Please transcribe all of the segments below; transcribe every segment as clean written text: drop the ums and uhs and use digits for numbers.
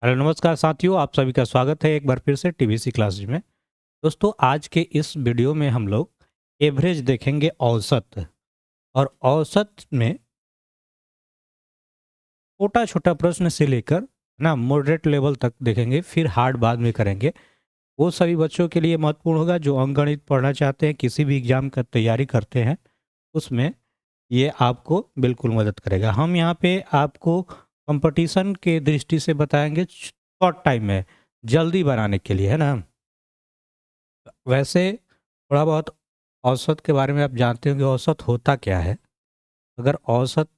Hello नमस्कार साथियों, आप सभी का स्वागत है एक बार फिर से टीवीसी क्लासेज में। दोस्तों, आज के इस वीडियो में हम लोग एवरेज देखेंगे, औसत। और औसत में छोटा छोटा प्रश्न से लेकर ना मॉडरेट लेवल तक देखेंगे, फिर हार्ड बाद में करेंगे। वो सभी बच्चों के लिए महत्वपूर्ण होगा जो अंकगणित पढ़ना चाहते हैं, किसी भी एग्जाम का तैयारी करते हैं, उसमें ये आपको बिल्कुल मदद करेगा। हम यहाँ पे आपको कंपटीशन के दृष्टि से बताएंगे, शॉर्ट टाइम में जल्दी बनाने के लिए, है ना। वैसे थोड़ा बहुत औसत के बारे में आप जानते होंगे, औसत होता क्या है। अगर औसत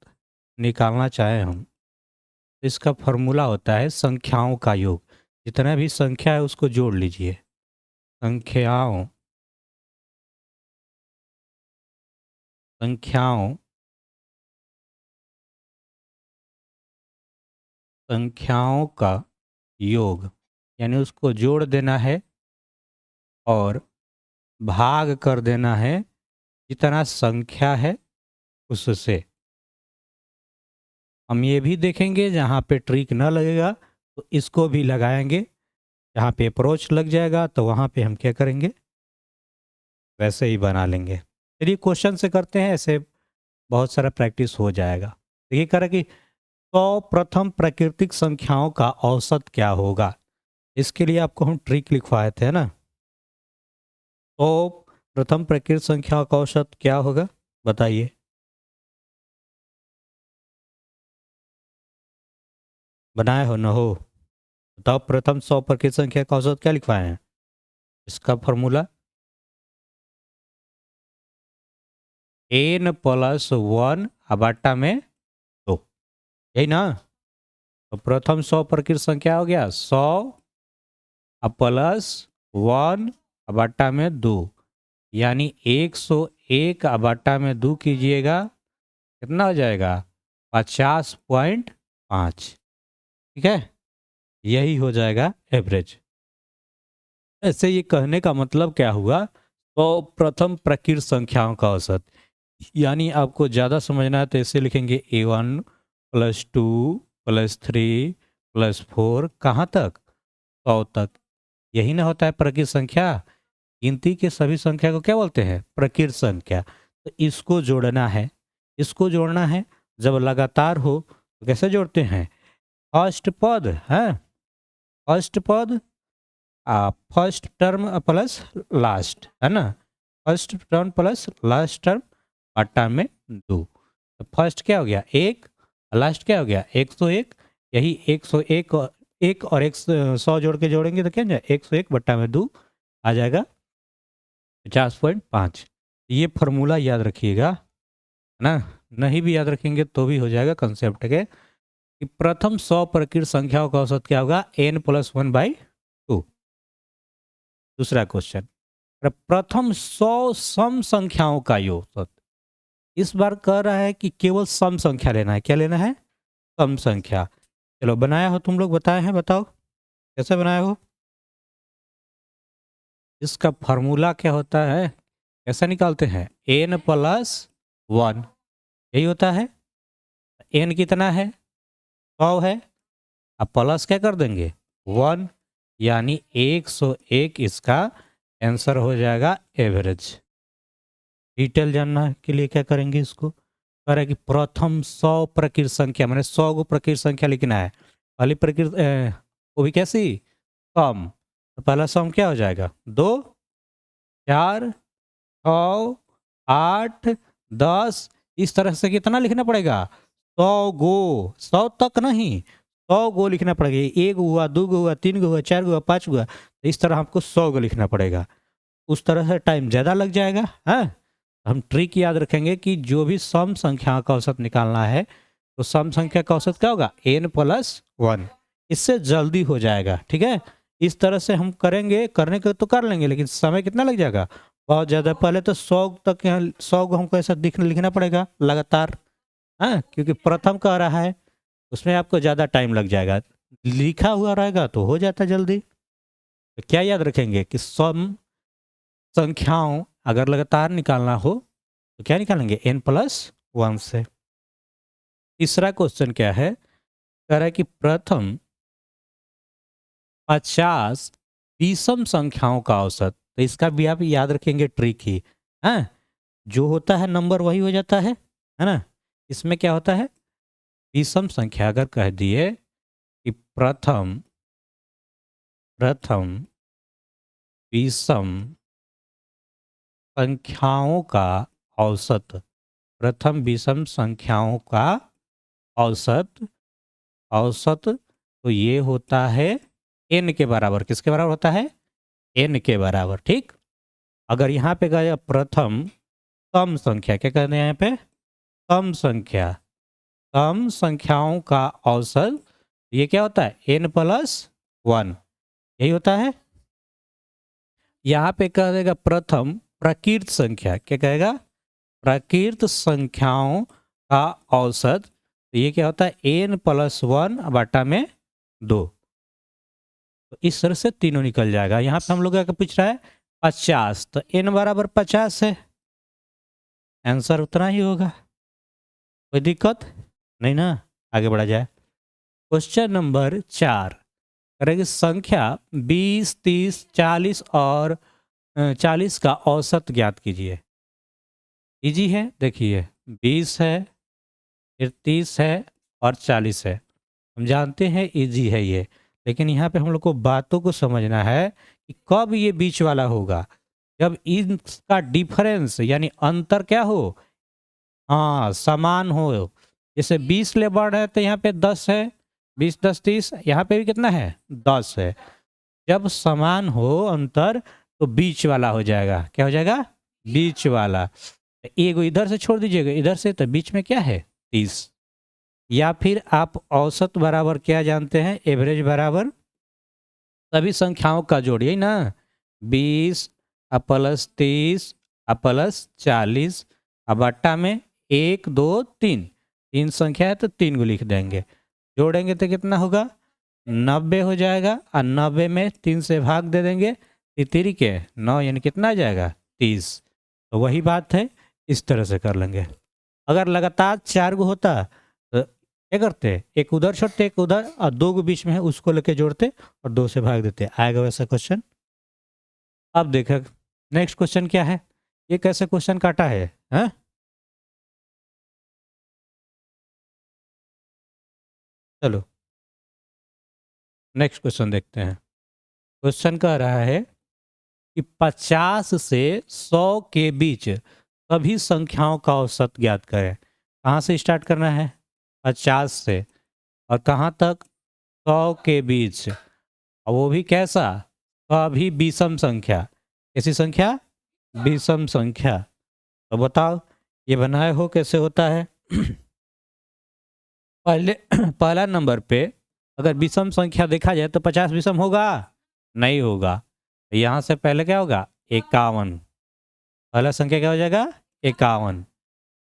निकालना चाहें हम, तो इसका फॉर्मूला होता है संख्याओं का योग। जितना भी संख्या है उसको जोड़ लीजिए। संख्याओं संख्याओं संख्याओं का योग, यानी उसको जोड़ देना है और भाग कर देना है जितना संख्या है उससे। हम ये भी देखेंगे जहाँ पे ट्रिक न लगेगा तो इसको भी लगाएंगे। जहाँ पे अप्रोच लग जाएगा तो वहाँ पे हम क्या करेंगे, वैसे ही बना लेंगे। चलिए क्वेश्चन से करते हैं, ऐसे बहुत सारा प्रैक्टिस हो जाएगा। देखिए कह रहा है कि 100 प्रथम प्राकृतिक संख्याओं का औसत क्या होगा। इसके लिए आपको हम ट्रिक लिखवाए थे ना। तो प्रथम प्राकृतिक संख्याओं का औसत क्या होगा, बताइए। बनाए हो न हो, बताओ। प्रथम 100 प्राकृतिक संख्या का औसत क्या लिखवाए हैं, इसका फॉर्मूला n+1 बटा में 2, यही ना। तो प्रथम 100 प्राकृतिक संख्या हो गया 100 +1 बटा में 2, यानी 101 बटा में 2 कीजिएगा, कितना हो जाएगा 50.5। ठीक है, यही हो जाएगा एवरेज। ऐसे ये कहने का मतलब क्या हुआ, तो प्रथम प्राकृत संख्याओं का औसत, यानी आपको ज़्यादा समझना है तो ऐसे लिखेंगे A1+2+3+4 कहाँ तक, 100 तक। यही ना होता है प्राकृत संख्या। गिनती के सभी संख्या को क्या बोलते हैं, प्राकृत संख्या। तो इसको जोड़ना है, इसको जोड़ना है। जब लगातार हो तो कैसे जोड़ते हैं, फर्स्ट पद है, फर्स्ट पद फर्स्ट टर्म प्लस लास्ट, है ना। First term plus last term बटा में 2। तो फर्स्ट क्या हो गया 1, लास्ट क्या हो गया 101। यही 101 और 100 जोड़ के जोड़ेंगे तो क्या हो जाए 101 बटा में 2 आ जाएगा 50.5। ये फॉर्मूला याद रखिएगा, है ना। नहीं भी याद रखेंगे तो भी हो जाएगा कंसेप्ट के, कि प्रथम 100 प्राकृत संख्याओं का औसत क्या होगा, n+1/2। दूसरा क्वेश्चन, प्रथम 100 सम संख्याओं का औसत। इस बार कह रहा है कि केवल सम संख्या लेना है। क्या लेना है, सम संख्या। चलो बनाया हो तुम लोग, बताए हैं, बताओ कैसे बनाया हो। इसका फॉर्मूला क्या होता है, कैसे निकालते हैं, n+1, यही होता है। n कितना है, 100 है। अब प्लस क्या कर देंगे 1, यानी 101 इसका आंसर हो जाएगा एवरेज। डिटेल जानना के लिए क्या करेंगे, इसको कह रहा है कि प्रथम 100 प्रकृत संख्या, मैंने 100 को प्रकृत संख्या लिखना है। पहली प्रकृत वो भी कैसी, सम। तो पहला सम क्या हो जाएगा 2, 4, 6, 8, 10। इस तरह से कितना लिखना पड़ेगा, 100 गो, 100 तक नहीं, 100 गो लिखना पड़ेगा। 1 हुआ, 2 हुआ, 3 हुआ, 4 हुआ, 5 हुआ। तो इस तरह हमको 100 गो लिखना पड़ेगा। उस तरह से टाइम ज़्यादा लग जाएगा। हाँ, हम ट्रिक याद रखेंगे कि जो भी सम संख्या का औसत निकालना है, तो सम संख्या का औसत क्या होगा n+1। इससे जल्दी हो जाएगा। ठीक है, इस तरह से हम करेंगे, करने के तो कर लेंगे, लेकिन समय कितना लग जाएगा, बहुत ज़्यादा। पहले तो 100 तक, यहाँ 100 को हमको ऐसा लिखना पड़ेगा लगातार। हाँ, क्योंकि प्रथम कह रहा है, उसमें आपको ज़्यादा टाइम लग जाएगा। लिखा हुआ रहेगा तो हो जाता जल्दी। तो क्या याद रखेंगे कि सम संख्याओं अगर लगातार निकालना हो तो क्या निकालेंगे, n+1 से। तीसरा क्वेश्चन क्या है, कह रहा है कि प्रथम 50 विषम संख्याओं का औसत। तो इसका भी आप याद रखेंगे ट्रिक ही है। जो होता है नंबर वही हो जाता है ना। इसमें क्या होता है, विषम संख्या अगर कह दिए कि प्रथम विषम संख्याओं का औसत, प्रथम विषम संख्याओं का औसत, तो ये होता है n के बराबर। किसके बराबर होता है? n के बराबर। ठीक। अगर यहाँ पे गया प्रथम कम संख्या, क्या कहते हैं यहाँ पे? कम संख्या, कम संख्याओं का औसत, ये क्या होता है? n+1, यही होता है। यहाँ पे कह देगा प्रथम प्रकीर्त संख्या, क्या कहेगा? प्रकीर्त संख्याओं का औसत, तो ये क्या होता है? n+1/2। तो इस तरह से तीनों निकल जाएगा। यहाँ पे हम लोग क्या पूछ रहा है? 50, तो n बराबर 50 है, आंसर उतना ही होगा। कोई दिक्कत नहीं ना। आगे बढ़ा जाए। क्वेश्चन नंबर 4 करेंगे, संख्या 20, 30, 40 और 40 का औसत ज्ञात कीजिए। इजी है, देखिए 20 है, फिर 30 है और 40 है। हम जानते हैं इजी है ये, लेकिन यहाँ पे हम लोग को बातों को समझना है कि कब ये बीच वाला होगा, जब इनका डिफरेंस यानी अंतर क्या हो, हाँ समान हो। जैसे 20 ले बढ़ है तो यहाँ पे 10 है, 20, 10, 30, यहाँ पे भी कितना है? 10 है। जब समान हो अंतर तो बीच वाला हो जाएगा। क्या हो जाएगा? बीच वाला। एक इधर से छोड़ दीजिएगा, इधर से, तो बीच में क्या है? 30। या फिर आप औसत बराबर क्या जानते हैं? एवरेज बराबर सभी संख्याओं का जोड़, यही ना। 20 + 30 + 40 बट्टा में 1, 2, 3, 3 संख्या है तो 3 को लिख देंगे। जोड़ेंगे तो कितना होगा? 90 हो जाएगा। और 90 में 3 से भाग दे देंगे, तितरी के 9, यानी कितना आ जाएगा? 30। तो वही बात है, इस तरह से कर लेंगे। अगर लगातार 4 गो होता तो क्या करते? एक उधर छोड़ते, एक उधर, और 2 को बीच में है उसको लेके जोड़ते और 2 से भाग देते। आएगा वैसा क्वेश्चन। अब देखो नेक्स्ट क्वेश्चन क्या है। ये कैसे क्वेश्चन काटा है, हैं? चलो नेक्स्ट क्वेश्चन देखते हैं। क्वेश्चन कह रहा है कि 50 से 100 के बीच सभी संख्याओं का औसत ज्ञात करें। कहाँ से स्टार्ट करना है? 50 से, और कहाँ तक? 100 के बीच, और वो भी कैसा? सभी विषम संख्या। कैसी संख्या? विषम संख्या। तो बताओ ये बनाए हो कैसे होता है? पहले पहला नंबर पे अगर विषम संख्या देखा जाए तो 50 विषम होगा? नहीं होगा। यहाँ से पहले क्या होगा? 51। पहला संख्या क्या हो जाएगा? 51।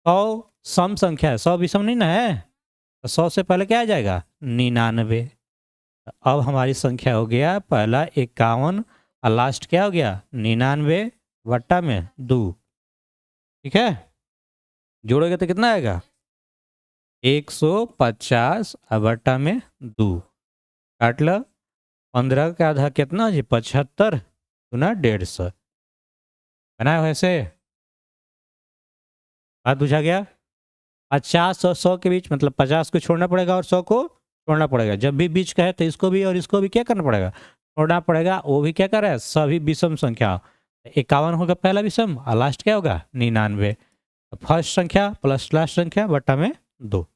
100 सम संख्या है, 100 विषम नहीं ना है, तो 100 से पहले क्या आ जाएगा? 99। अब हमारी संख्या हो गया पहला 51 और लास्ट क्या हो गया? 99/2। ठीक है, जोड़ोगे तो कितना आएगा? 150/2। काट लो। 15 का आधा कितना जी? 75 गुना 150। बनाए वैसे बात बुझा गया? 50 और 100 के बीच, मतलब 50 को छोड़ना पड़ेगा और 100 को छोड़ना पड़ेगा। जब भी बीच का है तो इसको भी और इसको भी क्या करना पड़ेगा? छोड़ना पड़ेगा। वो भी क्या कर रहा है? सभी विषम संख्या। 51 होगा पहला विषम और लास्ट क्या होगा? 99। फर्स्ट संख्या प्लस लास्ट संख्या बट्टा में 2।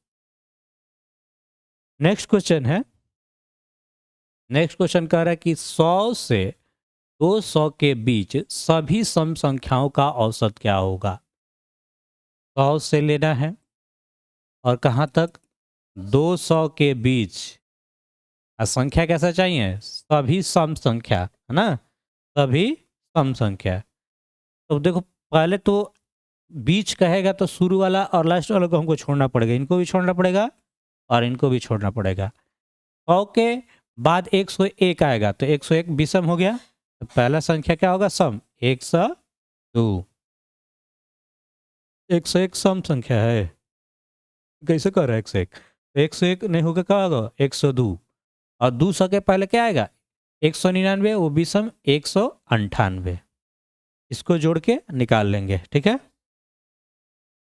नेक्स्ट क्वेश्चन है। नेक्स्ट क्वेश्चन कह रहा है कि 100 से 200 के बीच सभी सम संख्याओं का औसत क्या होगा? 100 से लेना है और कहाँ तक? 200 के बीच। संख्या कैसा चाहिए? सभी सम संख्या, है ना, सभी सम संख्या। तो देखो पहले तो बीच कहेगा तो शुरू वाला और लास्ट वाला को हमको छोड़ना पड़ेगा, इनको भी छोड़ना पड़ेगा और इनको भी छोड़ना पड़ेगा। 100 के बाद 101 आएगा तो 101 विषम हो गया। तो पहला संख्या क्या होगा? सम। 102। 101 सम संख्या है। कैसे कर रहा है? 101 नहीं होगा, क्या होगा? 102। और 200 के पहले क्या आएगा? 199 वो विषम 198, इसको जोड़ के निकाल लेंगे, ठीक है।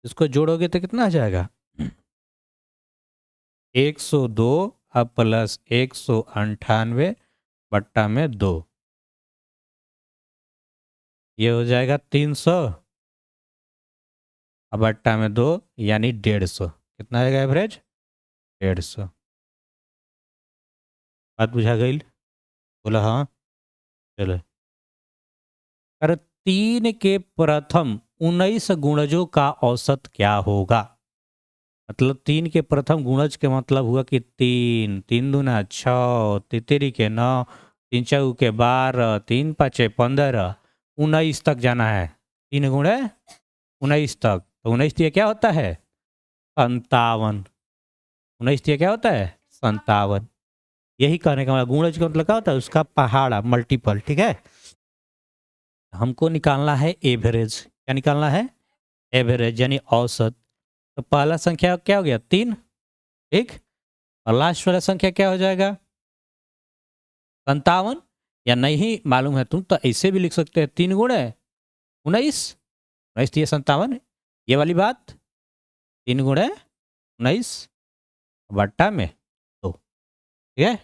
इसको जोड़ोगे तो कितना आ जाएगा 102 अब प्लस 198 बट्टा में 2, ये हो जाएगा 300 अब बट्टा में 2 यानी 150। कितना आएगा एवरेज 150। बात बुझा गई? बोला हाँ। चलो, अरे 3 के प्रथम 19 गुणजों का औसत क्या होगा? मतलब 3 के प्रथम गुणज के मतलब हुआ कि 3, 3 दूना 6, तितरी के 9, 3 चौ के 12, 3 पाँचे 15, 19 तक जाना है। 3 गुणे 19 तक, तो 19 दिया क्या होता है 57। 19 दिया क्या होता है 57। यही कहने का मतलब गुणज का मतलब क्या होता है उसका पहाड़ा मल्टीपल, ठीक है। हमको निकालना है एवरेज। क्या निकालना है एवरेज यानी औसत। तो पहला संख्या क्या हो गया 3, ठीक। और लास्ट वाला संख्या क्या हो जाएगा 57। या नहीं मालूम है तुम तो ऐसे भी लिख सकते हैं 3 गुणे 19, 19 दिए 57, ये वाली बात 3 गुणे 19 बट्टा में 2, ठीक है।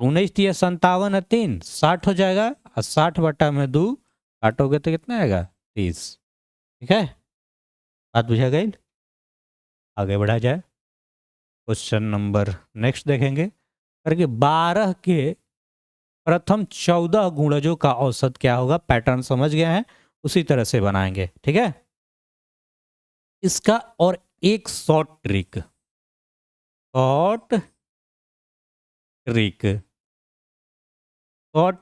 19 दिए 57 है 3, 60 हो जाएगा और 60 बट्टा में 2 काटोगे तो कितना आएगा 30, ठीक है। बात बुझा गई? आगे बढ़ा जाए। क्वेश्चन नंबर नेक्स्ट देखेंगे। करके 12 के प्रथम 14 गुणजों का औसत क्या होगा? पैटर्न समझ गए हैं, उसी तरह से बनाएंगे, ठीक है। इसका और एक शॉर्ट ट्रिक, शॉर्ट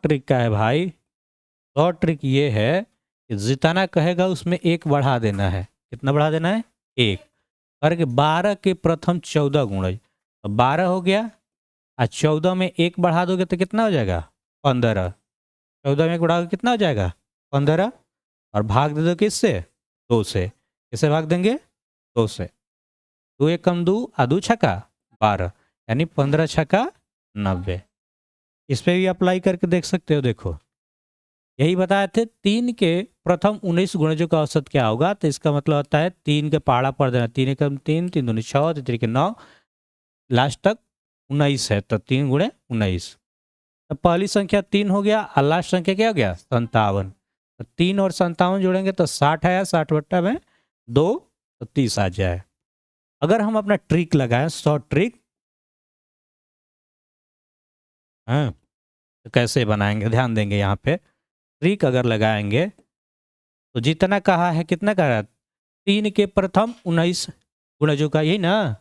ट्रिक का है भाई। शॉर्ट ट्रिक ये है कि जितना कहेगा उसमें एक बढ़ा देना है। कितना बढ़ा देना है 1। करके 12 के प्रथम 14 गुणज, तो 12 हो गया और 14 में 1 बढ़ा दोगे तो कितना हो जाएगा 15। 14 में 1 बढ़ाओगे कितना हो जाएगा 15। और भाग दे दो किससे 2 से। किससे भाग देंगे 2 से। 2 एक कम 2 और 2 छक्का 12 यानी 15 छक्का 90। इस पे भी अप्लाई करके देख सकते हो। देखो यही बताए थे 3 के प्रथम 19 गुणजों का औसत क्या होगा। तो इसका मतलब होता है 3 के पहाड़ा पर देना, 3 एकम 3, 3 दूनी 6, 3 के 9, लास्ट तक 19 है तो 3 गुणे 19। तो पहली संख्या 3 हो गया और लास्ट संख्या क्या हो गया 57। तो 3 और 57 जोड़ेंगे तो 60 आया, 60 बट्टा में 2 तो 30 आ जाए। अगर हम अपना ट्रिक लगाएं शॉर्ट ट्रिक, हाँ, तो कैसे बनाएंगे ध्यान देंगे। यहाँ पे ट्रिक अगर लगाएंगे तो जितना कहा है कितना कह रहा है 3 के प्रथम 19 गुणजों का, यही ना।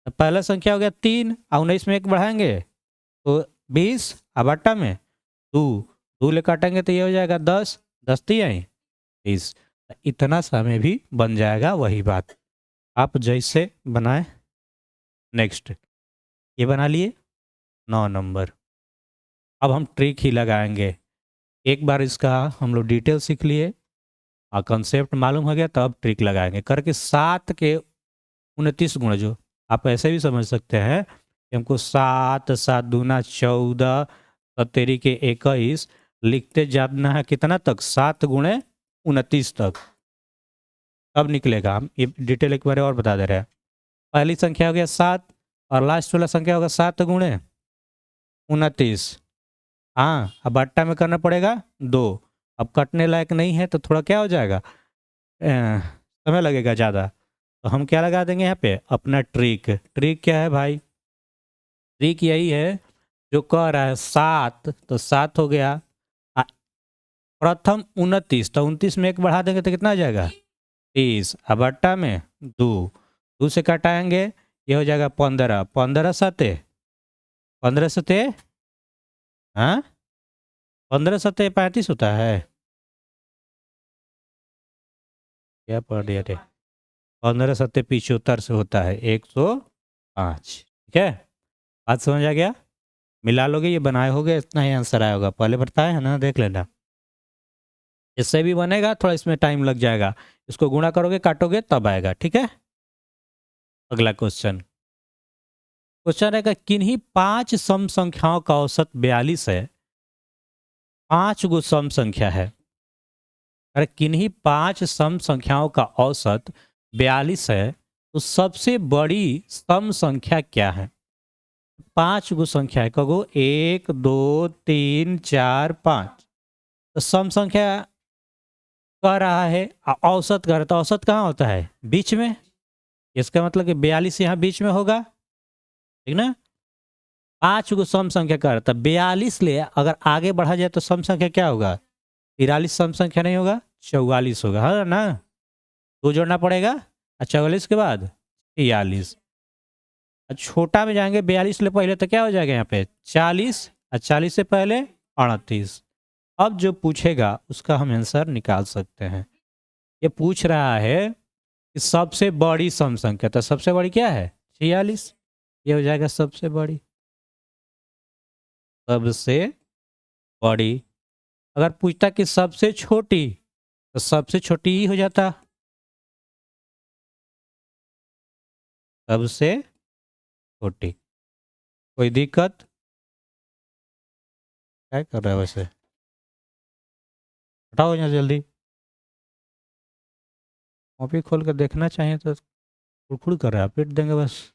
तो पहला संख्या हो गया 3 और 19 में 1 बढ़ाएंगे तो 20 और बट्टा में 2, 2 ले काटेंगे तो ये हो जाएगा 10, 10 दिए 30। इतना समय भी बन जाएगा। वही बात आप जैसे बनाए। नेक्स्ट ये बना लिए 9 नंबर। अब हम ट्रिक ही लगाएंगे। एक बार इसका हम लोग डिटेल सीख लिए और कंसेप्ट मालूम हो गया तो अब ट्रिक लगाएंगे। करके 7 के 29 गुण, जो आप ऐसे भी समझ सकते हैं कि हमको 7, 7 दूना 14, 17 के 21 लिखते जाना है कितना तक 7 गुणे 29 तक। अब निकलेगा। हम ये डिटेल एक बार और बता दे रहे हैं। पहली संख्या हो गया 7 और लास्ट वाला संख्या होगा 7 गुणे 29। हाँ अब बट्टा में करना पड़ेगा 2। अब कटने लायक नहीं है तो थोड़ा क्या हो जाएगा समय लगेगा ज़्यादा। तो हम क्या लगा देंगे यहाँ पे अपना ट्रिक। ट्रिक क्या है भाई? ट्रिक यही है जो कह रहा है 7 तो 7 हो गया। प्रथम 29 तो 29 में 1 बढ़ा देंगे तो कितना आ जाएगा 30। अब अट्टा में 2, 2 से कटाएंगे ये हो जाएगा 15, 15 सते 15 सते, हाँ 15 सते 35 होता है। क्या पढ़ दिया थे? 15 सत्ते 75 से होता है 105। ठीक है, बात समझ आ गया? मिला लोगे ये बनाए होगे इतना ही आंसर आया होगा। पहले बताया है ना, देख लेना। इससे भी बनेगा, थोड़ा इसमें टाइम लग जाएगा। इसको गुणा करोगे काटोगे तब आएगा। ठीक है, अगला क्वेश्चन। क्वेश्चन है कि किन्हीं 5 सम संख्याओं का औसत 42 है। 5 गो सम संख्या है। अरे किन्हीं 5 सम संख्याओं का औसत 42 है, तो सबसे बड़ी सम संख्या क्या है? 5 गो संख्या है, कगो 1 2 3 4 5। तो सम संख्या कह रहा है, औसत कह रहा है, तो औसत कहाँ होता है? बीच में। इसका मतलब कि 42 यहाँ बीच में होगा, ठीक ना? 5 गो सम संख्या कह रहा था, 42 ले अगर आगे बढ़ा जाए तो सम संख्या क्या होगा? 43 सम संख्या नहीं होगा, 44 होगा, है ना? दो जोड़ना पड़ेगा, और 44 के बाद 46। छोटा में जाएंगे 42 ले पहले तो क्या हो जाएगा यहाँ पे 40, और 40 से पहले 38। अब जो पूछेगा उसका हम आंसर निकाल सकते हैं। ये पूछ रहा है कि सबसे बड़ी सम संख्या, तो सबसे बड़ी क्या है? 46। ये हो जाएगा सबसे बड़ी। सबसे बड़ी। अगर पूछता कि सबसे छोटी, तो सबसे छोटी ही हो जाता। सबसे छोटी। कोई दिक्कत? क्या कर रहा है वैसे? हटाओ यहाँ जल्दी। कॉपी खोल कर देखना चाहिए तो खुड़खुड़ कर रहा है, पीट देंगे बस।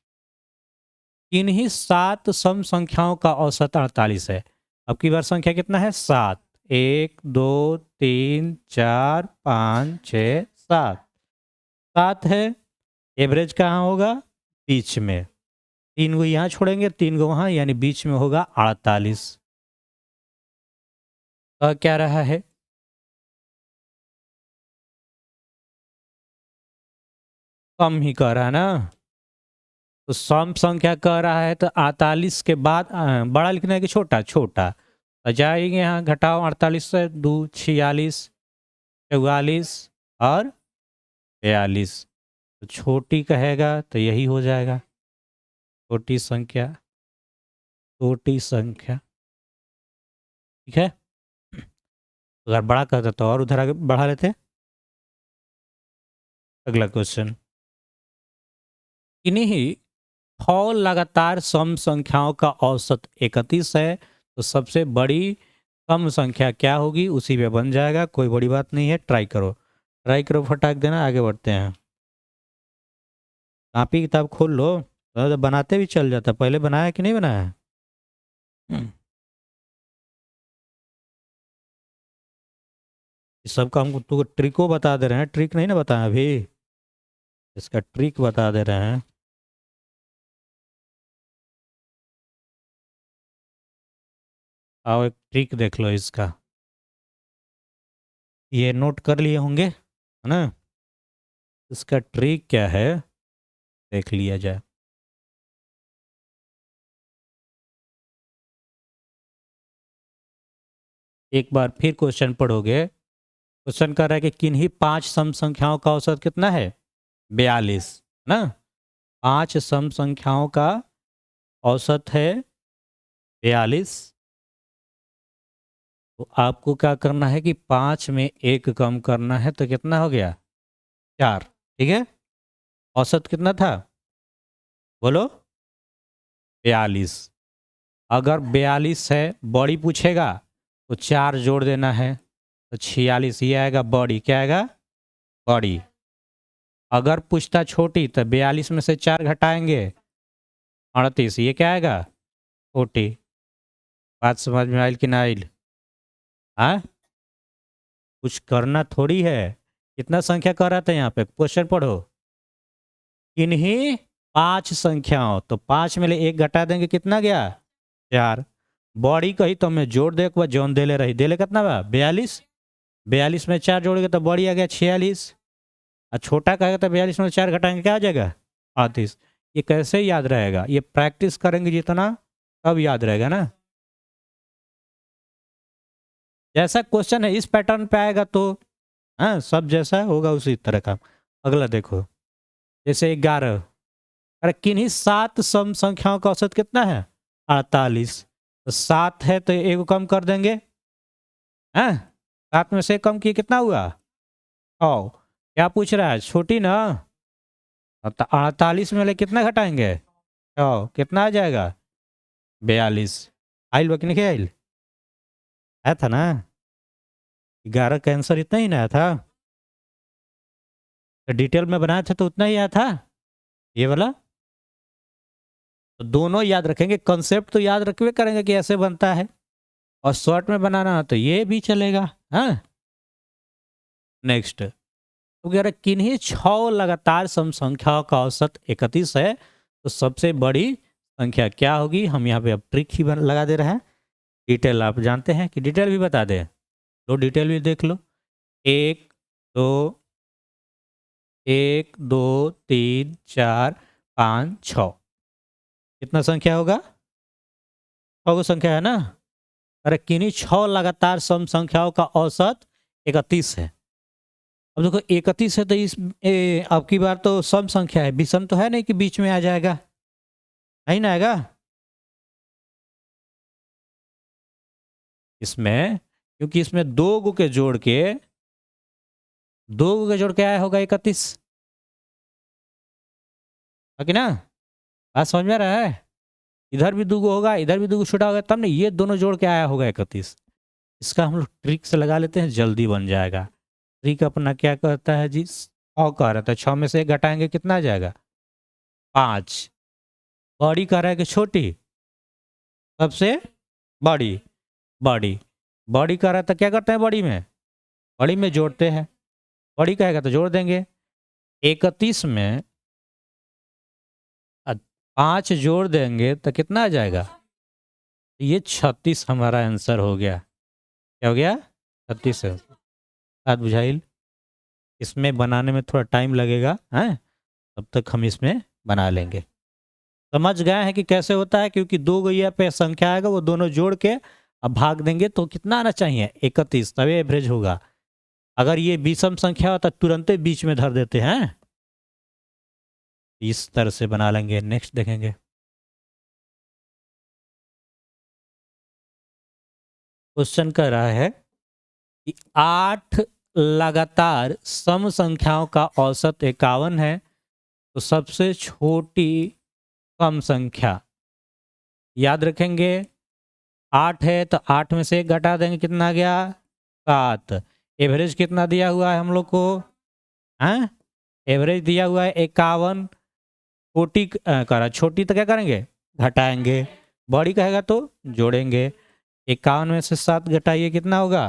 किन्हीं 7 सम संख्याओं का औसत 48 है। अब की बार संख्या कितना है? 7। 1 2 3 4 5 6 7। 7 है। एवरेज कहाँ होगा? बीच में। 3 गो यहाँ छोड़ेंगे, 3 गो वहाँ, यानी बीच में होगा 48। क्या रहा है? कम ही कह रहा है ना? तो सम संख्या कह रहा है तो 48 के बाद बड़ा लिखना है कि छोटा? छोटा। तो जाएंगे यहाँ, घटाओ 48 से 2 46 44 और 42। तो छोटी कहेगा तो यही हो जाएगा, छोटी संख्या। छोटी संख्या, ठीक है। अगर बड़ा कहता तो और उधर आगे बढ़ा लेते। अगला क्वेश्चन। इन्हीं 6 लगातार सम संख्याओं का औसत 31 है, तो सबसे बड़ी सम संख्या क्या होगी? उसी पे बन जाएगा, कोई बड़ी बात नहीं है। ट्राई करो, ट्राई करो, फटाक देना। आगे बढ़ते हैं। कॉपी किताब खोल लो, तो बनाते भी चल जाता। पहले बनाया कि नहीं बनाया? इस सब का हम तुमको ट्रिको बता दे रहे हैं, ट्रिक नहीं ना बताया अभी, इसका ट्रिक बता दे रहे हैं। आओ एक ट्रिक देख लो इसका। ये नोट कर लिए होंगे, है ना? इसका ट्रिक क्या है, देख लिया जाए। एक बार फिर क्वेश्चन पढ़ोगे। क्वेश्चन कर रहा है कि किन्हीं 5 सम संख्याओं का औसत कितना है? 42 ना। 5 सम संख्याओं का औसत है 42। तो आपको क्या करना है कि 5 में 1 कम करना है, तो कितना हो गया? 4, ठीक है। औसत कितना था? बोलो। 42। अगर 42 है, बड़ी पूछेगा तो 4 जोड़ देना है, तो 46। ये आएगा बड़ी, क्या आएगा? बड़ी। अगर पूछता छोटी, तो 42 में से 4 घटाएंगे, 38। ये क्या आएगा? छोटी। बात समझ में आयल कि ना आयल? हाँ, कुछ करना थोड़ी है। कितना संख्या कर रहा था यहाँ पे? क्वेश्चन पढ़ो। किन्हीं 5 संख्याओं, तो 5 में ले 1 घटा देंगे, कितना गया? 4। बड़ी कही तो मैं जोड़ दे, एक बार जौन देले रही, देले कितना बा? 42। 42 में 4 जोड़ेंगे तो बड़ी आ गया 46। और छोटा कहेगा तो 42 में 4 घटाएंगे, क्या आ जाएगा? 38। ये कैसे याद रहेगा? ये प्रैक्टिस करेंगे जितना, तब याद रहेगा ना। जैसा क्वेश्चन है इस पैटर्न पे आएगा तो हाँ, सब जैसा होगा उसी तरह का। अगला देखो, जैसे 11। अरे किन्हीं 7 सम संख्याओं का औसत कितना है? 48। तो 7 है तो एक कम कर देंगे, हैं? 7 में से कम किए, कितना हुआ? ओ, क्या पूछ रहा है? छोटी ना। अब तो 48 में ले कितना घटाएंगे? कितना आ जाएगा 42। आइल बा कि नहीं आइल? आया था ना? 11 का आंसर इतना ही ना आया था? तो डिटेल में बनाया था तो उतना ही आया था ये वाला। तो दोनों याद रखेंगे, कंसेप्ट तो याद रखवे करेंगे कि ऐसे बनता है, और शॉर्ट में बनाना हो तो ये भी चलेगा। हाँ, नेक्स्ट तो कह रहे किन्हीं 6 लगातार सम संख्याओं का औसत 31 है, तो सबसे बड़ी संख्या क्या होगी? हम यहाँ पे अब ट्रिक ही लगा दे रहे हैं। डिटेल आप जानते हैं कि डिटेल भी बता दें, लो डिटेल भी देख लो। एक दो, 1 2 3 4 5 6, कितना संख्या होगा? 6 संख्या है ना? अरे किन्हीं 6 लगातार सम संख्याओं का औसत 31 है। अब देखो 31 है तो अब की बार तो सम संख्या है, विषम तो है नहीं कि बीच में आ जाएगा, नहीं ना आएगा इसमें, क्योंकि इसमें दो गो के जोड़ के, दो गो के जोड़ के आया होगा 31, है कि ना? बात समझ में आ रहा है? इधर भी दूगो होगा, इधर भी दूगो छोटा होगा, तब नहीं ये दोनों जोड़ के आया होगा 31। इसका हम लोग ट्रिक से लगा लेते हैं, जल्दी बन जाएगा। ट्रिक अपना क्या कहता है जी? 6 कह रहा था, 6 में से 1 घटाएंगे कितना आ जाएगा? 5। बड़ी कह रहा है कि छोटी? सबसे बड़ी। बड़ी बड़ी कह रहा था, क्या करते हैं बड़ी में? बड़ी में जोड़ते हैं, बड़ी कहेगा तो जोड़ देंगे। 31 में 5 जोड़ देंगे तो कितना आ जाएगा? ये 36 हमारा आंसर हो गया। क्या हो गया? 36 है। बात बुझाइल? इसमें बनाने में थोड़ा टाइम लगेगा, हैं? तब तक हम इसमें बना लेंगे। समझ गए हैं कि कैसे होता है? क्योंकि दो गैया पे संख्या आएगा, वो दोनों जोड़ के अब भाग देंगे तो कितना आना चाहिए? 31, तभी एवरेज होगा। अगर ये विषम संख्या होता तुरंत बीच में धर देते हैं। इस तरह से बना लेंगे। नेक्स्ट देखेंगे। क्वेश्चन कर रहा है कि 8 लगातार सम संख्याओं का औसत 51 है, तो सबसे छोटी कम संख्या याद रखेंगे। 8 है तो 8 में से 1 घटा देंगे, कितना आ गया? 7। एवरेज कितना दिया हुआ है हम लोग को? हैं? एवरेज दिया हुआ है 51। छोटी करा, छोटी तो क्या करेंगे? घटाएंगे। बड़ी कहेगा तो जोड़ेंगे। 51 में से 7 घटाइए, कितना होगा?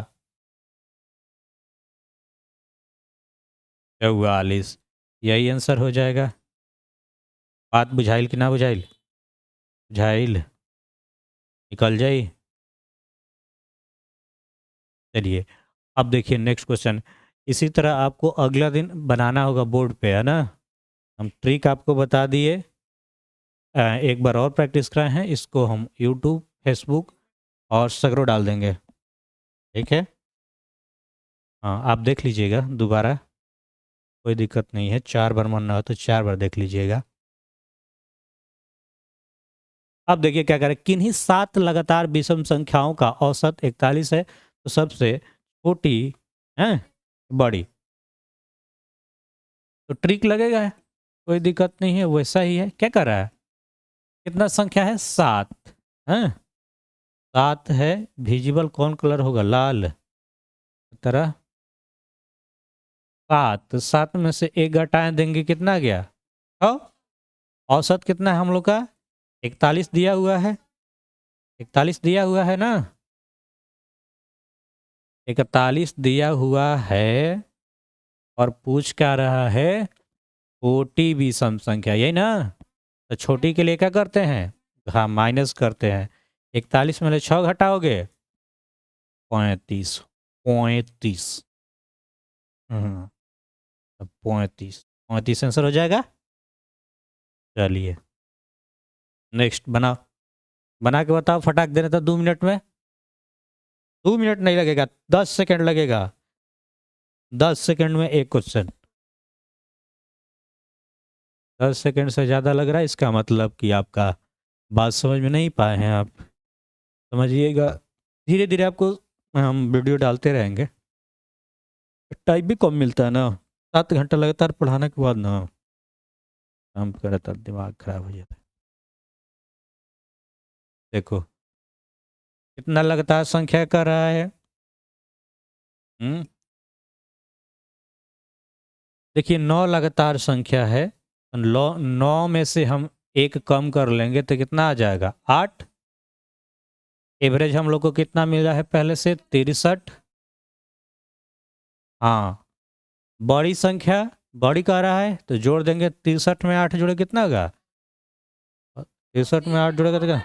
44। यही आंसर हो जाएगा। बात बुझाइल कि ना बुझाइल? बुझाइल? निकल जाई। चलिए अब देखिए नेक्स्ट क्वेश्चन। इसी तरह आपको अगला दिन बनाना होगा बोर्ड पे, है ना? हम ट्रिक आपको बता दिए। एक बार और प्रैक्टिस कराए हैं, इसको हम यूट्यूब, फेसबुक और सगरों डाल देंगे, ठीक है? हाँ, आप देख लीजिएगा दोबारा, कोई दिक्कत नहीं है। 4 बार मन ना हो तो 4 बार देख लीजिएगा। अब देखिए क्या करें, किन्हीं 7 लगातार विषम संख्याओं का औसत 41 है, तो सबसे छोटी है बड़ी। तो ट्रिक लगेगा, कोई दिक्कत नहीं है, वैसा ही है। क्या कर रहा है? कितना संख्या है? 7 है। 7 है, विजिबल कौन कलर होगा? लाल तरह। 7 में से 1 घटाएं देंगे, कितना गया? तो औसत कितना है हम लोग का? 41 दिया हुआ है, 41 दिया हुआ है ना? 41 दिया हुआ है, और पूछ क्या रहा है? छोटी विषम संख्या, यही ना? तो छोटी के लिए क्या करते हैं? हाँ, माइनस करते हैं। 41 में से 6 घटाओगे, 35। 35। 35। 35 आंसर हो जाएगा। चलिए नेक्स्ट बनाओ, बना के बताओ, फटाक देने तो 2 मिनट में। 2 मिनट नहीं लगेगा, 10 सेकंड लगेगा। 10 सेकंड में एक क्वेश्चन। 10 सेकंड से ज़्यादा लग रहा है, इसका मतलब कि आपका बात समझ में नहीं पाए हैं आप। समझिएगा, धीरे धीरे आपको हम वीडियो डालते रहेंगे। टाइम भी कम मिलता है ना, 7 घंटा लगातार पढ़ाने के बाद ना काम करता, दिमाग खराब हो जाता है। देखो कितना लगातार संख्या कर रहा है। हम्म, देखिए 9 लगातार संख्या है, तो 9 में से हम एक कम कर लेंगे तो कितना आ जाएगा 8। एवरेज हम लोग को कितना मिला है पहले से 63। हाँ, बड़ी संख्या बड़ी कह रहा है तो जोड़ देंगे, 63 में 8 जोड़े कितना होगा, 63 में 8 जोड़ेगा तो क्या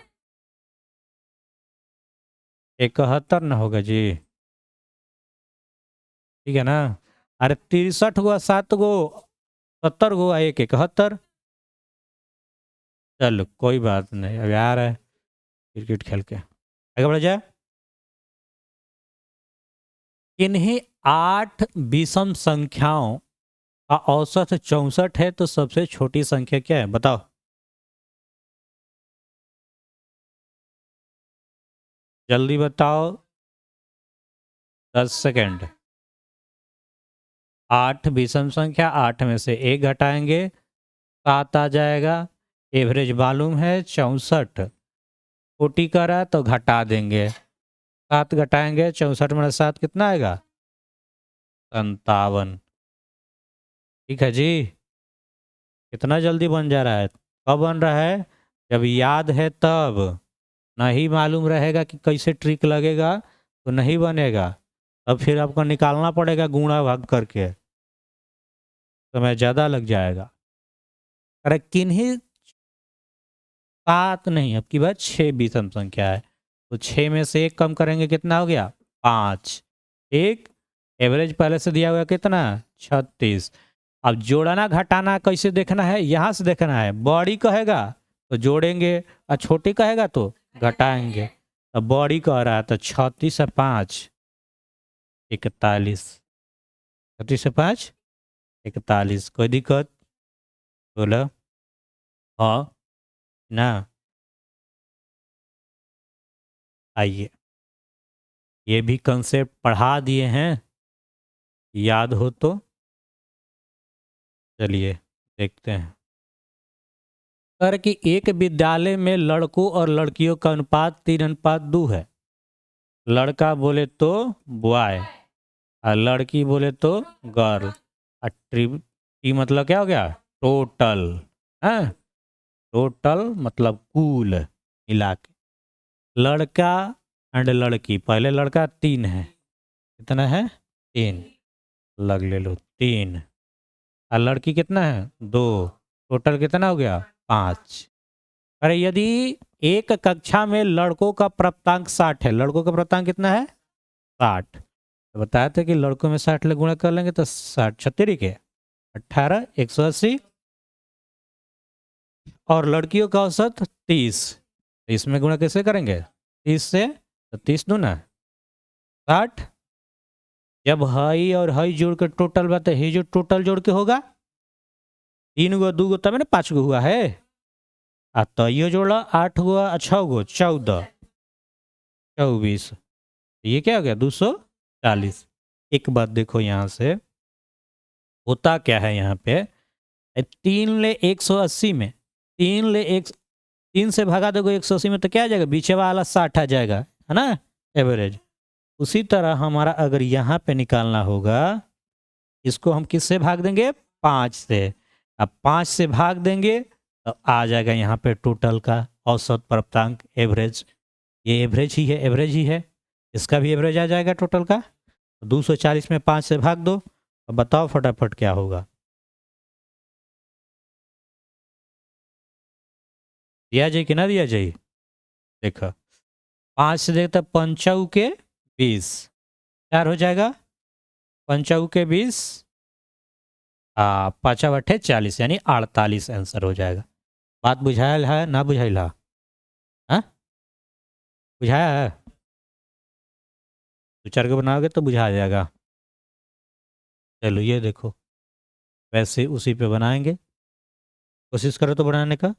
71 ना होगा जी। ठीक है ना। अरे 63 हुआ 7 गो, 70 हुआ 1 71। चलो कोई बात नहीं, अब आ रहा है क्रिकेट खेल के आगे बढ़ जाए। इन्हीं 8 विषम संख्याओं का औसत 64 है, तो सबसे छोटी संख्या क्या है बताओ। जल्दी बताओ, 10 सेकेंड। 8 विषम संख्या, 8 में से एक घटाएंगे 7 आ जाएगा। एवरेज मालूम है 64, छोटी करा तो घटा देंगे, 7 घटाएंगे 64 में 7 कितना आएगा 57। ठीक है जी। कितना जल्दी बन जा रहा है, कब बन रहा है, जब याद है तब। नहीं मालूम रहेगा कि कैसे ट्रिक लगेगा तो नहीं बनेगा, तब फिर आपको निकालना पड़ेगा गुणा भाग करके, समय ज़्यादा लग जाएगा। अरे किन्हीं 7 नहीं, अब की बात 6 विषम संख्या है, तो 6 में से एक कम करेंगे कितना हो गया 5। एक एवरेज पहले से दिया हुआ कितना 36। अब जोड़ना घटाना कैसे देखना है, यहाँ से देखना है, बड़ी कहेगा तो जोड़ेंगे और छोटी कहेगा तो घटाएंगे। अब बड़ी कह रहा है तो 36 से 5 41, 36 से 5 41, कोई दिक्कत बोलो। हाँ ना, आइए ये भी कंसेप्ट पढ़ा दिए हैं, याद हो तो चलिए देखते हैं। कर कि एक विद्यालय में लड़कों और लड़कियों का अनुपात 3:2 है। लड़का बोले तो बॉय और लड़की बोले तो गर्ल। और टी मतलब क्या हो गया टोटल है, टोटल मतलब कुल मिला के। लड़का एंड लड़की, पहले लड़का 3 है, कितना है 3, लग ले लो 3, और लड़की कितना है 2, टोटल कितना हो गया 5। अरे यदि एक कक्षा में लड़कों का प्राप्तांक 60 है, लड़कों का प्राप्तांक कितना है 60, तो बताया था कि लड़कों में 60 ले गुणा कर लेंगे तो 60 छत्तीस के 18 180, और लड़कियों का औसत 30, तो इसमें गुणा कैसे करेंगे 30 से, तो 30 दूना 60। जब हई और हई जोड़ के टोटल बात है, ही जो टोटल जोड़ के होगा 3 गो 2 गो तब ना 5 गो हुआ है, आ तो ये जोड़ा 8 गो 6 गो 14 24, ये क्या हो गया 240। एक बात देखो यहाँ से होता क्या है, यहाँ पे 3 ले 180 में, 3 ले एक 3 से भगा दोगे 180 में तो क्या आ जाएगा, बीचे वाला 60 आ जाएगा, है ना एवरेज। उसी तरह हमारा अगर यहाँ पे निकालना होगा, इसको हम किससे भाग देंगे 5 से। अब 5 से भाग देंगे तो आ जाएगा यहाँ पे टोटल का औसत प्राप्तांक एवरेज। ये एवरेज ही है, एवरेज ही है, इसका भी एवरेज आ जाएगा टोटल का। 240 में 5 से भाग दो, अब बताओ फटाफट क्या होगा। दिया जाए कि ना दिया जाए, देखो 5 से देखते पंचाऊ के 20, 4 हो जाएगा पंचाऊ के 20, 5 × 8 = 40 यानी 48 आंसर हो जाएगा। बात बुझाया है ना बुझाइला, हाँ बुझाया है, 2 4 के बनाओगे तो बुझा जाएगा। चलो ये देखो, वैसे उसी पे बनाएंगे, कोशिश करो तो बनाने का।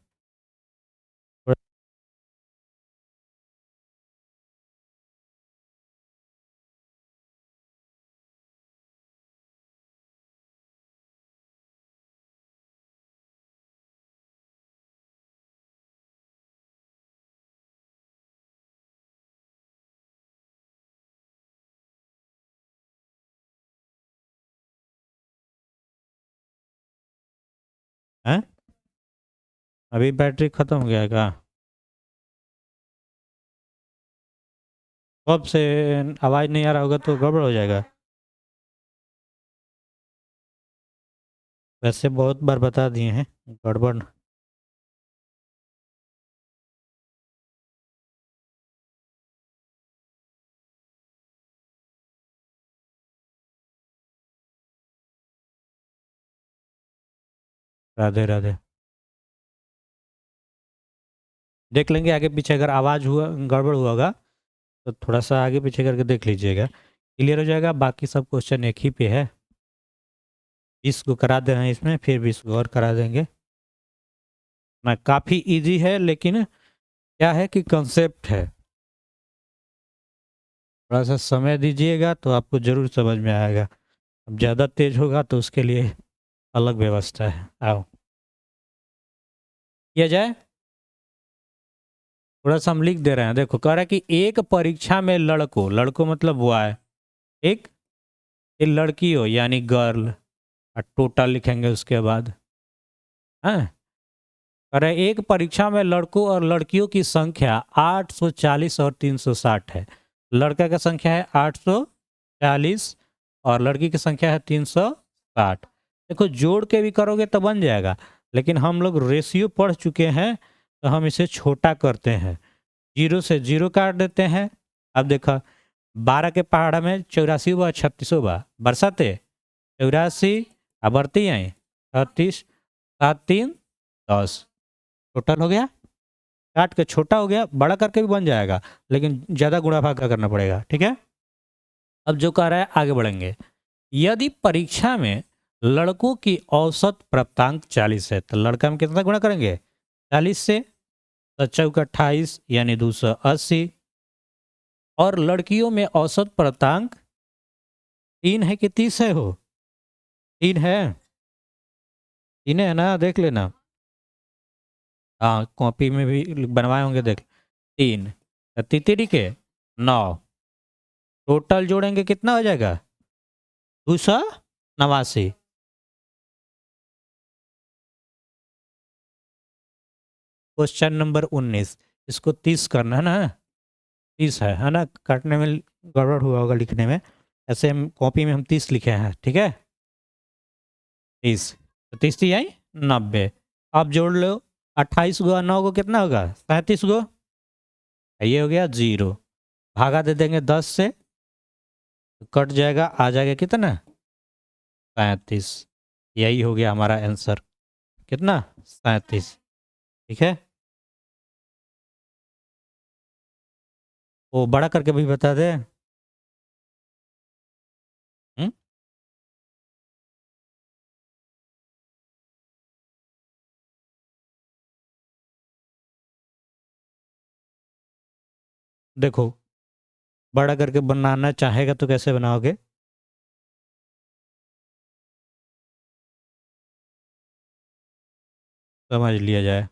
हैं? अभी बैटरी खत्म हो गया है क्या? कब से आवाज़ नहीं आ रहा होगा तो गड़बड़ हो जाएगा। वैसे बहुत बार बता दिए हैं, गड़बड़। राधे राधे। देख लेंगे आगे पीछे, अगर आवाज़ हुआ गड़बड़ हुआ होगा तो थोड़ा सा आगे पीछे करके देख लीजिएगा, क्लियर हो जाएगा। बाकी सब क्वेश्चन एक ही पे है। 20 को करा दे रहे हैं इसमें, फिर 20 को और करा देंगे ना। काफ़ी इजी है, लेकिन क्या है कि कंसेप्ट है। थोड़ा सा समय दीजिएगा तो आपको ज़रूर समझ में आएगा। अब ज़्यादा तेज होगा तो उसके लिए अलग व्यवस्था है। आओ किया जाए। थोड़ा सा हम लिख दे रहे हैं। देखो कह रहा है कि एक परीक्षा में लड़कों, लड़कों मतलब वो है एक, ये लड़की हो यानी गर्ल, और टोटल लिखेंगे उसके बाद। हाँ, अरे एक परीक्षा में लड़कों और लड़कियों की संख्या 840 और 360 है। लड़का की संख्या है 840 और लड़की की संख्या है 360। देखो जोड़ के भी करोगे तो बन जाएगा, लेकिन हम लोग रेशियो पढ़ चुके हैं तो हम इसे छोटा करते हैं। 0 से 0 काट देते हैं। अब देखो 12 के पहाड़ा में 84 बा 36 बा बरसाते 84 अब बढ़ती आई 36 7 3 10। टोटल हो गया। काट के छोटा हो गया, बड़ा करके भी बन जाएगा, लेकिन ज़्यादा गुणा भाग का करना पड़ेगा। ठीक है। अब जो कह रहा है आगे बढ़ेंगे। यदि परीक्षा में लड़कों की औसत प्राप्तांक 40 है तो लड़का में कितना गुणा करेंगे? 40 से। तो चौका 28 यानी 280। और लड़कियों में औसत प्राप्तांक 3 है कि 30 है? हो 3 है। 3 है ना, देख लेना। हाँ कॉपी में भी बनवाए होंगे, देख। 3 तितरी के 9, टोटल जोड़ेंगे कितना हो जाएगा? 289। क्वेश्चन नंबर 19, इसको 30 करना है ना। 30 है ना, काटने में गड़बड़ हुआ होगा लिखने में। ऐसे हम कॉपी में हम 30 लिखे हैं, ठीक है। 30 तो 30 थी आई 90। अब जोड़ लो 28 गो 9 को कितना होगा? 37 गो। ये हो गया 0। भागा दे देंगे 10 से, तो कट जाएगा, आ जाएगा कितना? 37। यही हो गया हमारा आंसर। कितना? 37। ठीक है। वो बड़ा करके भी बता दे। हम्म? देखो बड़ा करके बनाना चाहेगा तो कैसे बनाओगे? समझ लिया जाए।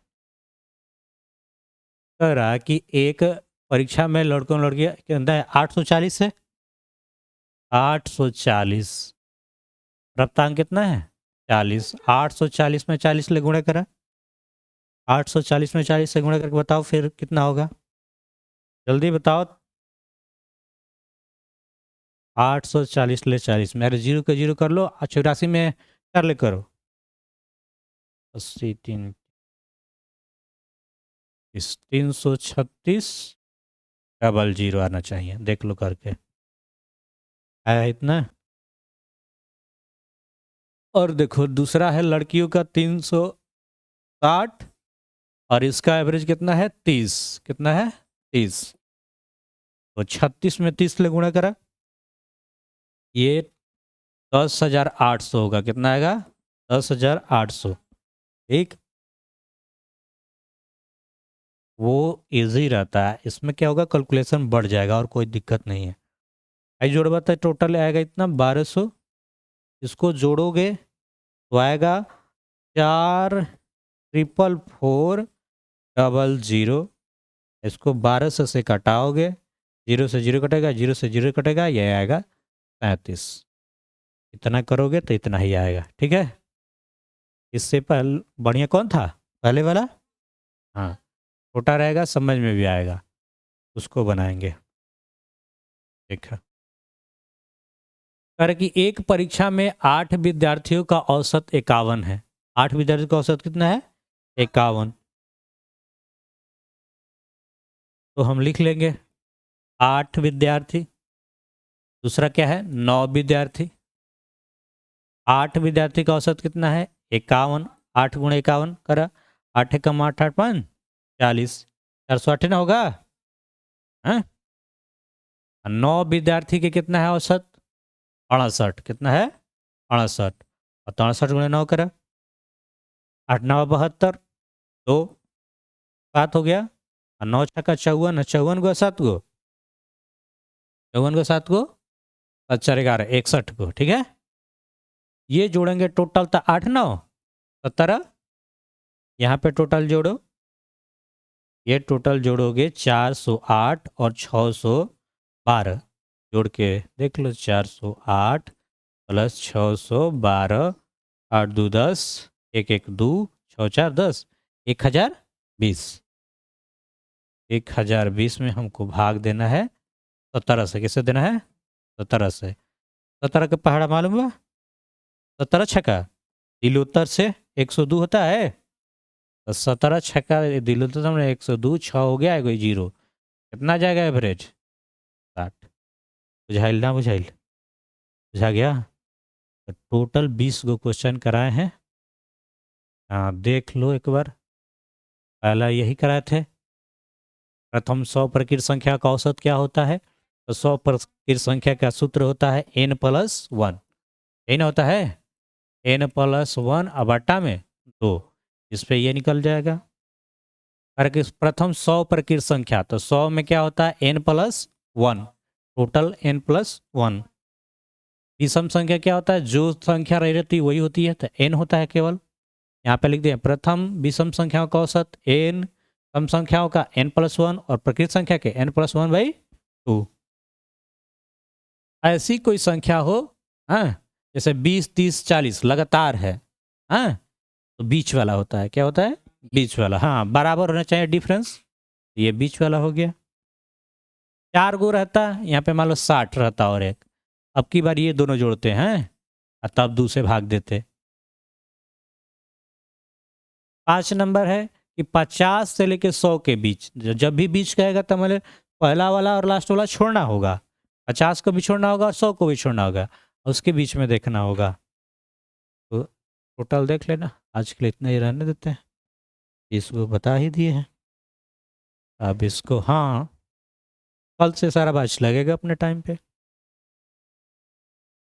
कह रहा कि एक परीक्षा में लड़कों लड़कियां के अंदर 840 है। 840 प्राप्तांक कितना है? 40। 840 में 40 ले गुणा करा। 840 में 40 से गुणा करके बताओ फिर कितना होगा? जल्दी बताओ। 840 ले 40, मेरे 0 के 0 कर लो और 84 में कर ले करो। 80 3 336 डबल 0 आना चाहिए, देख लो करके। आया इतना। और देखो दूसरा है लड़कियों का 360 और इसका एवरेज कितना है? 30। कितना है? 30। तो 36 में 30 ले गुणा करा, ये 10,800 होगा। कितना आएगा? 10,800। ठीक। वो इजी रहता है, इसमें क्या होगा कैलकुलेशन बढ़ जाएगा और कोई दिक्कत नहीं है। आई जोड़ बता टोटल आएगा इतना 1200। इसको जोड़ोगे तो आएगा 4,444,00। इसको 1200 से कटाओगे, 0 से 0 कटेगा, 0 से 0 कटेगा, ये आएगा 35। इतना करोगे तो इतना ही आएगा। ठीक है। इससे पहले बढ़िया कौन था, पहले वाला? हाँ, छोटा रहेगा, समझ में भी आएगा, उसको बनाएंगे। देखा कर कि एक परीक्षा में 8 विद्यार्थियों का औसत 51 है। 8 विद्यार्थियों का औसत कितना है? 51। तो हम लिख लेंगे 8 विद्यार्थी। दूसरा क्या है? 9 विद्यार्थी। 8 विद्यार्थी का औसत कितना है? 51। 8 गुणे 51 करा, 8 एकम 8, 8 5 40, 408 ना होगा? हाँ? 9 विद्यार्थी के कितना है औसत? 68। कितना है? 68। और 63 गुणे 9 करा, 8 9 72, 2 7 हो गया, और 9 छक्का 54, 54 गो 7 गो, 54 गो 7 गो, 4 11 61 को, ठीक है। ये जोड़ेंगे टोटल तो 8 9 17। यहाँ पे टोटल जोड़ो, ये टोटल जोड़ोगे 408 और 612, जोड़ के देख लो, 408 प्लस 612, 8 2 10, 1 1 2, 6 4 10, 1020। 1020 में हमको भाग देना है 17 से। किससे देना है? 17 से। 17 का पहाड़ा मालूम हुआ? 17 छक्का दिलोत्तर से 102 होता है, तो 17 छक्का दिलोत्तर में 102, 6 हो गया है, कोई जीरो, कितना जाएगा एवरेज? 60। बुझाइल ना बुझाइल? बुझा गया? तो टोटल 20 गो क्वेश्चन कराए हैं। हाँ, देख लो एक बार, पहला यही कराए थे। प्रथम 100 प्रकृत संख्या का औसत क्या होता है? तो 100 प्रकृत संख्या का सूत्र होता है n+1। यही ना होता है, n+1 बटा में 2, इस पे ये निकल जाएगा। प्रथम 100 प्रकृत संख्या, तो 100 में क्या होता है? n+1, total n+1। विषम संख्या क्या होता है? जो संख्या रही रहती वही होती है, तो n होता है केवल। यहाँ पे लिख दिए प्रथम विषम संख्याओं का औसत n, सम संख्याओं का n+1 और प्रकृत संख्या के n+1/2। ऐसी कोई संख्या हो, हाँ, जैसे 20 30 40 लगातार है, हाँ, तो बीच वाला होता है। क्या होता है? बीच वाला। हाँ, बराबर होना चाहिए डिफरेंस, ये बीच वाला हो गया। 4 गो रहता, यहाँ पे मान लो 60 रहता, और एक, अब की बार ये दोनों जोड़ते हैं और तब 2 से भाग देते। 5 नंबर है कि 50 से लेके 100 के बीच, जब भी बीच कहेगा तो मतलब पहला वाला और लास्ट वाला छोड़ना होगा। 50 को भी छोड़ना होगा और 100 को भी छोड़ना होगा, उसके बीच में देखना होगा। तो टोटल देख लेना, आज के लिए इतना ही रहने देते हैं, इसको बता ही दिए हैं। अब इसको, हाँ, कल से सारा बैच लगेगा अपने टाइम पे।